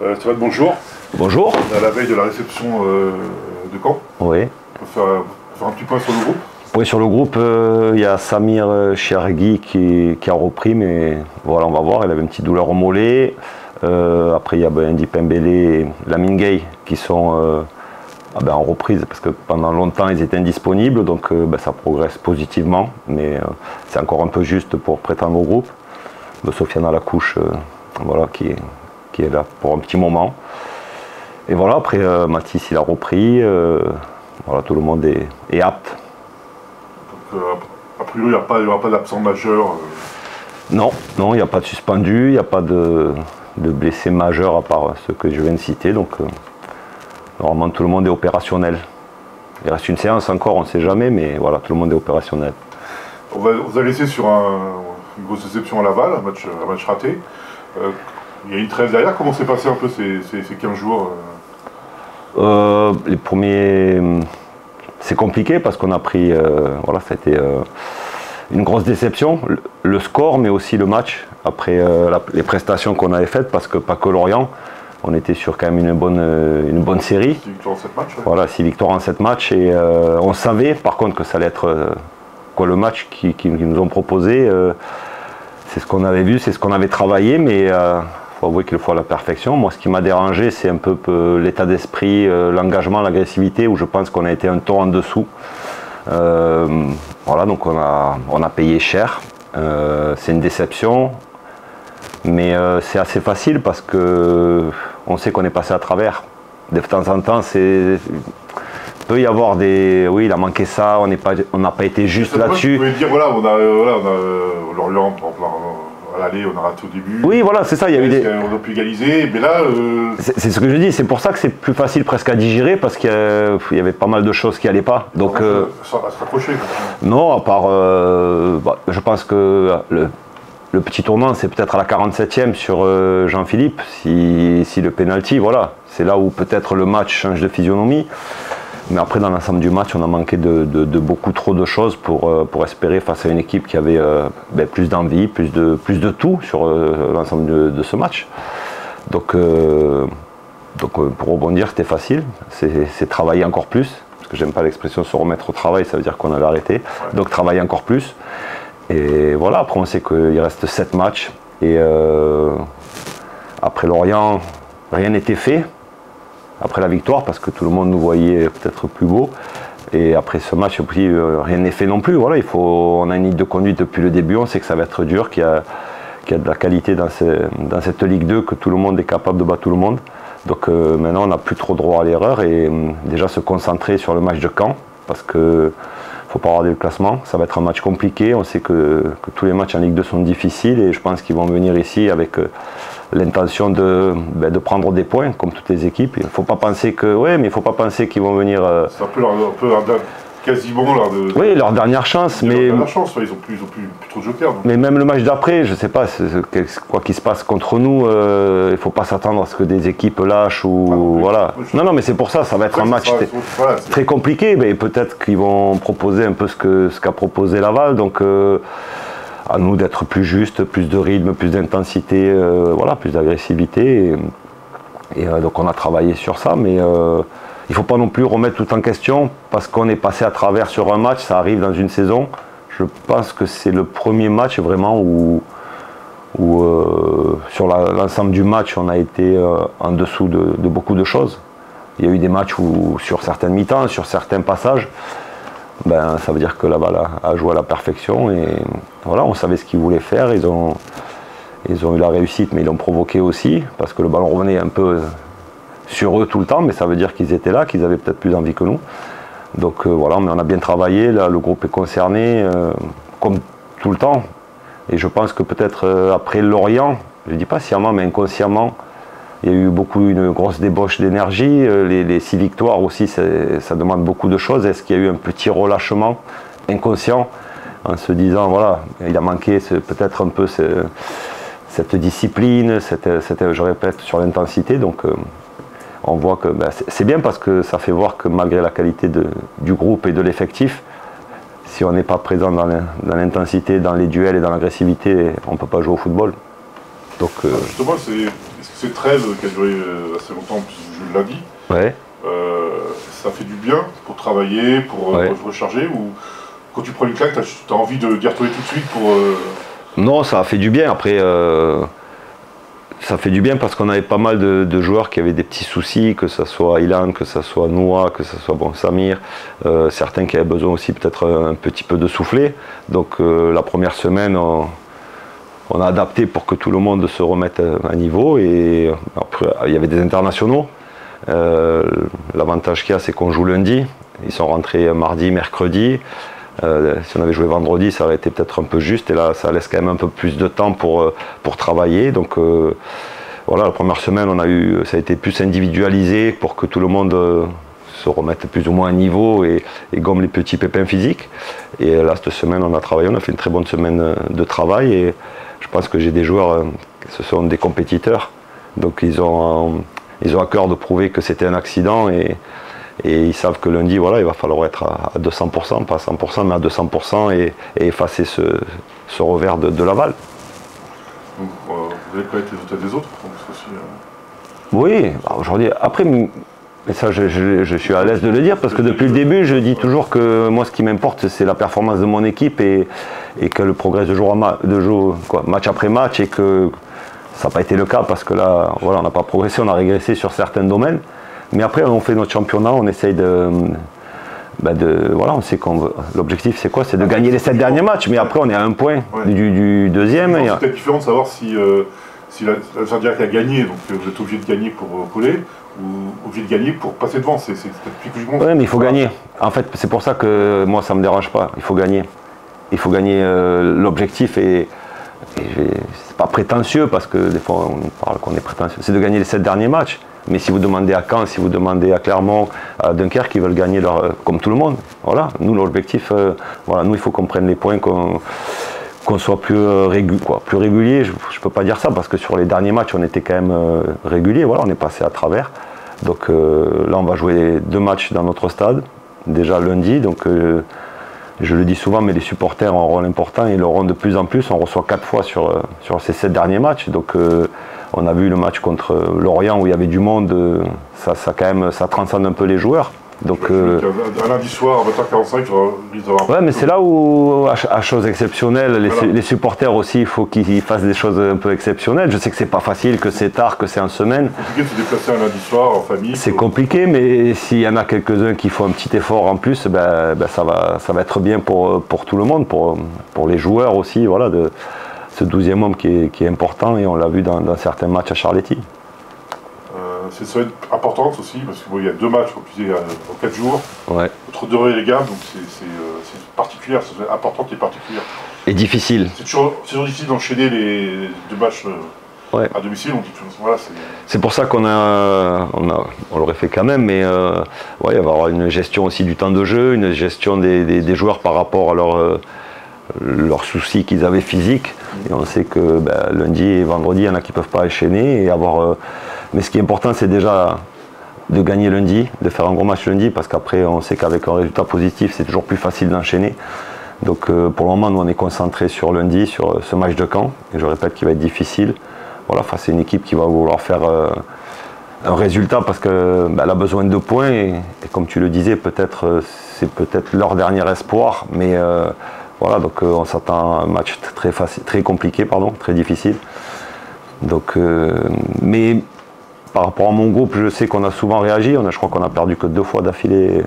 Stéphane, bonjour. Bonjour. On est à la veille de la réception de Caen. Oui. On peut faire un petit point sur le groupe. Oui, sur le groupe, il y a Samir Chergui qui a repris, mais voilà, on va voir. Il avait une petite douleur au mollet. Après, il y a Andy Pembele et Lamine Gueye qui sont en reprise parce que pendant longtemps, ils étaient indisponibles. Donc, ça progresse positivement, mais c'est encore un peu juste pour prétendre au groupe. Sofiane Alacouche, voilà, qui est là pour un petit moment. Et voilà, après, Mathis, il a repris. Voilà, tout le monde est apte. Donc, a priori, il n'y aura pas d'absent majeur. Non, il n'y a pas de suspendu, il n'y a pas de blessés majeurs à part ceux que je viens de citer. Donc, normalement, tout le monde est opérationnel. Il reste une séance encore, on ne sait jamais, mais voilà, tout le monde est opérationnel. On vous a laissé sur une grosse déception à Laval, un match raté. Il y a une trêve derrière. Comment s'est passé un peu ces 15 jours Les premiers, c'est compliqué parce qu'on a pris, voilà, ça a été une grosse déception. Le score, mais aussi le match, après les prestations qu'on avait faites, parce que pas que Lorient, on était sur quand même une bonne série. 6 victoires en 7 matchs. Ouais. Voilà, 6 victoires en 7 matchs. Et on savait par contre que ça allait être le match qu'ils nous ont proposé. C'est ce qu'on avait vu, c'est ce qu'on avait travaillé, mais faut avouer qu'il faut à la perfection. Moi, ce qui m'a dérangé, c'est un peu l'état d'esprit, l'engagement, l'agressivité, où je pense qu'on a été un ton en dessous. Voilà, donc on a payé cher. C'est une déception, mais c'est assez facile parce que on sait qu'on est passé à travers. De temps en temps, peut y avoir des... Oui, il a manqué ça, on n'a pas été juste là-dessus. Vous pouvez dire, voilà, on a Lorient, à l'aller, on a raté au début. Oui, voilà, c'est ça, il y a eu des... On a pu égaliser, mais là... C'est ce que je dis, c'est pour ça que c'est plus facile presque à digérer, parce qu'il y avait pas mal de choses qui n'allaient pas. Donc, ça va se raccrocher. Non, à part... je pense que le petit tournant, c'est peut-être à la 47e sur Jean-Philippe, si le penalty, voilà. C'est là où peut-être le match change de physionomie. Mais après, dans l'ensemble du match, on a manqué de beaucoup trop de choses pour espérer face à une équipe qui avait plus d'envie, plus de tout sur l'ensemble de ce match. Donc pour rebondir, c'était facile. C'est travailler encore plus. Parce que j'aime pas l'expression se remettre au travail, ça veut dire qu'on avait arrêté. Ouais. Donc travailler encore plus. Et voilà, après on sait qu'il reste 7 matchs. Et après Lorient, rien n'était fait. Après la victoire, parce que tout le monde nous voyait peut-être plus beau. Et après ce match, rien n'est fait non plus. Voilà, on a une ligne de conduite depuis le début, on sait que ça va être dur, qu'il y a de la qualité dans cette Ligue 2, que tout le monde est capable de battre tout le monde. Donc maintenant, on n'a plus trop droit à l'erreur et déjà se concentrer sur le match de Caen, parce qu'il ne faut pas regarder le classement. Ça va être un match compliqué. On sait que tous les matchs en Ligue 2 sont difficiles et je pense qu'ils vont venir ici avec... l'intention de prendre des points, comme toutes les équipes. Il ne faut pas penser qu'ils vont venir... C'est un peu quasiment leur dernière chance. Mais leur dernière chance, ils n'ont plus trop de jokers. Mais même le match d'après, je ne sais pas, quoi qu'il se passe contre nous, il ne faut pas s'attendre à ce que des équipes lâchent ou... voilà. Non, mais c'est pour ça, ça va être un match très compliqué. Mais peut-être qu'ils vont proposer un peu ce qu'a proposé Laval. Donc... à nous d'être plus juste, plus de rythme, plus d'intensité, voilà, plus d'agressivité. Et donc on a travaillé sur ça, mais il ne faut pas non plus remettre tout en question parce qu'on est passé à travers sur un match, ça arrive dans une saison. Je pense que c'est le premier match vraiment où sur l'ensemble du match, on a été en dessous de beaucoup de choses. Il y a eu des matchs où sur certaines mi-temps, sur certains passages, ça veut dire que Laval a joué à la perfection et voilà, on savait ce qu'ils voulaient faire, ils ont eu la réussite mais ils l'ont provoqué aussi parce que le ballon revenait un peu sur eux tout le temps, mais ça veut dire qu'ils étaient là, qu'ils avaient peut-être plus envie que nous. Donc voilà, mais on a bien travaillé, là le groupe est concerné comme tout le temps et je pense que peut-être après Lorient, je ne dis pas sciemment mais inconsciemment, il y a eu une grosse débauche d'énergie. Les 6 victoires aussi, ça demande beaucoup de choses. Est-ce qu'il y a eu un petit relâchement inconscient en se disant, voilà, il a manqué peut-être un peu cette discipline, je répète, sur l'intensité. Donc on voit que c'est bien parce que ça fait voir que malgré la qualité du groupe et de l'effectif, si on n'est pas présent dans l'intensité, dans les duels et dans l'agressivité, on ne peut pas jouer au football. Donc, justement, est-ce que cette trêve qui a duré assez longtemps, je l'ai dit, Ouais. ça fait du bien pour travailler, pour se recharger, ou quand tu prends une claque, tu as envie d'y retourner tout de suite pour... Non, ça a fait du bien. Après, ça fait du bien parce qu'on avait pas mal de joueurs qui avaient des petits soucis, que ce soit Ilan, que ce soit Noah, que ce soit Samir, certains qui avaient besoin aussi peut-être un petit peu de souffler. Donc la première semaine, on a adapté pour que tout le monde se remette à niveau. Et après, il y avait des internationaux. L'avantage qu'il y a, c'est qu'on joue lundi. Ils sont rentrés mardi, mercredi. Si on avait joué vendredi, ça aurait été peut-être un peu juste. Et là, ça laisse quand même un peu plus de temps pour travailler. Donc voilà, la première semaine, ça a été plus individualisé pour que tout le monde se remette plus ou moins à niveau et gomme les petits pépins physiques. Et là, cette semaine, on a travaillé. On a fait une très bonne semaine de travail. Et je pense que j'ai des joueurs, ce sont des compétiteurs. Donc ils ont à cœur de prouver que c'était un accident. Et ils savent que lundi, voilà, il va falloir être à 200%, pas à 100%, mais à 200% et effacer ce revers de Laval. Donc, vous allez connaître les résultats des autres aussi, Oui, aujourd'hui, après, mais ça je suis à l'aise de le dire parce que depuis le début, je dis toujours que moi, ce qui m'importe, c'est la performance de mon équipe et qu'elle progresse match après match et que ça n'a pas été le cas parce que là, voilà, on n'a pas progressé, on a régressé sur certains domaines. Mais après, on fait notre championnat, on essaye voilà, on sait l'objectif c'est quoi? C'est de gagner les 7 derniers matchs, mais après on est à un point du deuxième. C'est peut-être différent de savoir si l'adversaire qui a gagné, donc vous êtes obligé de gagner pour coller, ou obligé de gagner pour passer devant. C'est peut-être psychologiquement. Oui, mais il faut gagner. En fait, c'est pour ça que moi ça me dérange pas. Il faut gagner. Il faut gagner l'objectif et c'est pas prétentieux parce que des fois on parle qu'on est prétentieux. C'est de gagner les 7 derniers matchs. Mais si vous demandez à Caen, si vous demandez à Clermont, à Dunkerque, ils veulent gagner comme tout le monde. Voilà, nous l'objectif, voilà, nous il faut qu'on prenne les points, qu'on soit plus régulier. Je ne peux pas dire ça parce que sur les derniers matchs on était quand même régulier. Voilà, on est passé à travers. Donc là on va jouer 2 matchs dans notre stade, déjà lundi. Donc je le dis souvent, mais les supporters ont un rôle important et ils l'auront de plus en plus. On reçoit 4 fois sur ces 7 derniers matchs. Donc on a vu le match contre Lorient où il y avait du monde, ça transcende un peu les joueurs. Donc, un lundi soir à 20h45, ouais, mais c'est là où, à chose exceptionnelle, les supporters aussi, il faut qu'ils fassent des choses un peu exceptionnelles. Je sais que c'est pas facile, que c'est tard, que c'est en semaine. C'est compliqué de se déplacer un lundi soir en famille. C'est compliqué, mais s'il y en a quelques-uns qui font un petit effort en plus, ça va être bien pour tout le monde, pour les joueurs aussi, voilà, de ce 12e homme qui est important et on l'a vu dans certains matchs à Charletti. C'est ça va être importante aussi parce qu'il y a 2 matchs en 4 jours entre Doré et les Games, donc c'est particulière, c'est important et particulière. Et difficile. C'est toujours difficile d'enchaîner les 2 matchs à domicile. Voilà, c'est pour ça on l'aurait fait quand même, mais il va y avoir une gestion aussi du temps de jeu, une gestion des joueurs par rapport à leurs soucis qu'ils avaient physiques. Et on sait que lundi et vendredi, il y en a qui ne peuvent pas enchaîner et avoir. Mais ce qui est important, c'est déjà de gagner lundi, de faire un gros match lundi, parce qu'après, on sait qu'avec un résultat positif, c'est toujours plus facile d'enchaîner. Donc pour le moment, nous, on est concentré sur lundi, sur ce match de Caen. Et je répète qu'il va être difficile. Voilà, face à une équipe qui va vouloir faire un résultat parce qu'elle a besoin de 2 points. Et comme tu le disais, c'est peut-être leur dernier espoir. Mais voilà, donc on s'attend à un match très compliqué, très difficile. Donc, mais par rapport à mon groupe, je sais qu'on a souvent réagi. Je crois qu'on a perdu que 2 fois d'affilée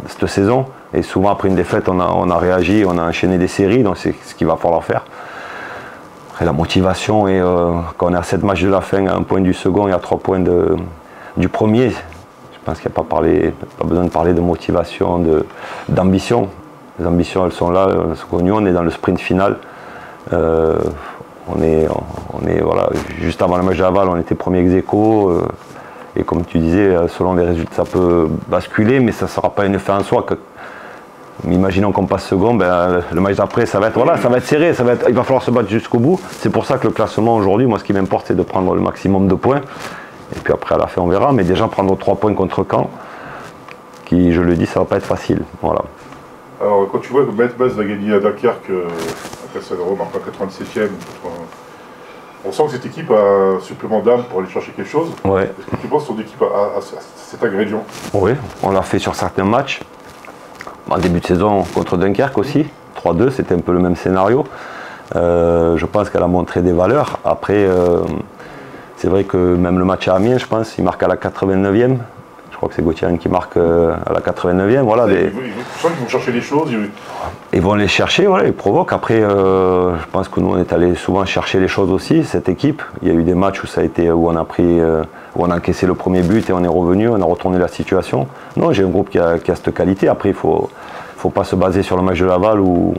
cette saison. Et souvent après une défaite, on a réagi, on a enchaîné des séries. Donc c'est ce qu'il va falloir faire. Après la motivation, et quand on est à 7 matchs de la fin, à 1 point du second et à 3 points du premier, je pense qu'il n'y a pas besoin de parler de motivation, d'ambition. Les ambitions, elles sont là. On est dans le sprint final. On est voilà, juste avant le match de Laval, on était premier ex-aequo. Et comme tu disais, selon les résultats, ça peut basculer, mais ça ne sera pas une fin en soi. Imaginons qu'on passe second, le match d'après, ça va être serré, il va falloir se battre jusqu'au bout. C'est pour ça que le classement aujourd'hui, moi, ce qui m'importe, c'est de prendre le maximum de points. Et puis après, à la fin, on verra. Mais déjà, prendre 3 points contre Caen, qui, je le dis, ça ne va pas être facile. Voilà. Alors, quand tu vois que Metz va gagner à Dunkerque, à Castelrome, en 97e, On sent que cette équipe a un supplément d'âme pour aller chercher quelque chose. Ouais. Est-ce que tu penses que ton équipe a cet ingrédient? Oui, on l'a fait sur certains matchs. En début de saison contre Dunkerque aussi, 3-2, c'était un peu le même scénario. Je pense qu'elle a montré des valeurs. Après, c'est vrai que même le match à Amiens, je pense, il marque à la 89e. Je crois que c'est Gauthier qui marque à la 89e. Voilà, Je sens qu'ils vont chercher les choses. Ils vont les chercher, voilà, ils provoquent. Après, je pense que nous, on est allé souvent chercher les choses aussi, cette équipe. Il y a eu des matchs où ça a été, où on a encaissé le premier but et on est revenu, on a retourné la situation. Non, j'ai un groupe qui a cette qualité. Après, il faut pas se baser sur le match de Laval où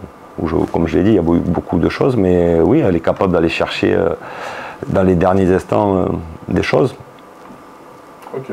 comme je l'ai dit, il y a beaucoup de choses. Mais oui, elle est capable d'aller chercher dans les derniers instants des choses. Ok.